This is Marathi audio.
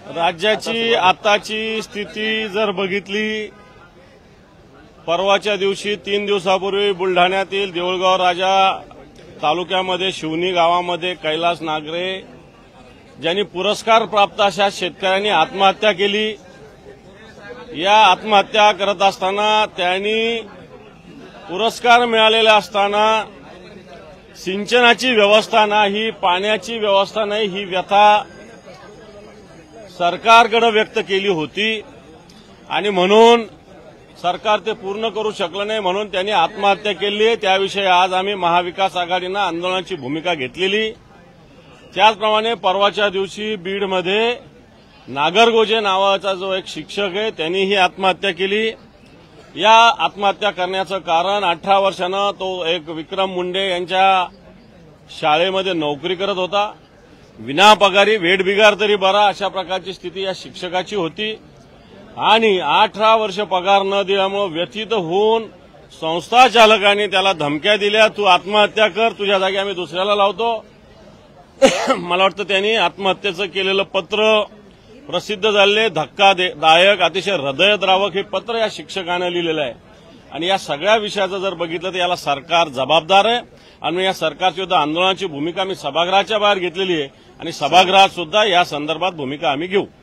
राज्याची आताची स्थिती जर बघितली, परवाच्या दिवशी 3 दिवसापूर्वी बुलढाण्यातील देऊळगाव राजा तालुक्यामध्ये शिवनी गावामध्ये कैलास नागरे ज्यांनी पुरस्कार प्राप्त अशा शेतकऱ्यांनी आत्महत्या केली। या आत्महत्या करत असताना त्यांनी पुरस्कार मिळालेले असताना सिंचनाची व्यवस्था नाही, पाण्याची व्यवस्था नाही, ही व्यथा सरकारकडे व्यक्त केली होती आणि म्हणून सरकार ते पूर्ण करू शकलं नाही, म्हणून त्यांनी आत्महत्या केली। त्याविषयी आज आम्ही महाविकास आघाडीनं आंदोलनाची भूमिका घेतलेली। त्याचप्रमाणे परवाच्या दिवशी बीडमध्ये नागरगोजे नावाचा जो एक शिक्षक आहे त्यांनीही आत्महत्या केली। या आत्महत्या करण्याचं कारण 18 वर्षानं तो एक विक्रम मुंडे यांच्या शाळेमध्ये नोकरी करत होता, विनापगारी, वेठबिगार तरी बरा अशा प्रकारची स्थिती या शिक्षकाची होती आणि 18 वर्ष पगार न दिल्यामुळे व्यथित होऊन संस्था चालकांनी त्याला धमक्या दिल्या, तू आत्महत्या कर, तुझ्या जागी आम्ही दुसऱ्याला लावतो। मला वाटतं त्यांनी आत्महत्येचं केलेलं पत्र प्रसिद्ध झाले, धक्कादायक, अतिशय हृदयद्रावक हे पत्र या शिक्षकानं लिहिलेलं आहे आणि या सगळ्या विषयाचं जर बघितलं तर याला सरकार जबाबदार आहे आणि या सरकारची सुद्धा आंदोलनाची भूमिका मी सभागृहाच्या बाहेर घेतलेली आहे आणि सभागृहात सुद्धा या संदर्भात भूमिका आम्ही घेऊ।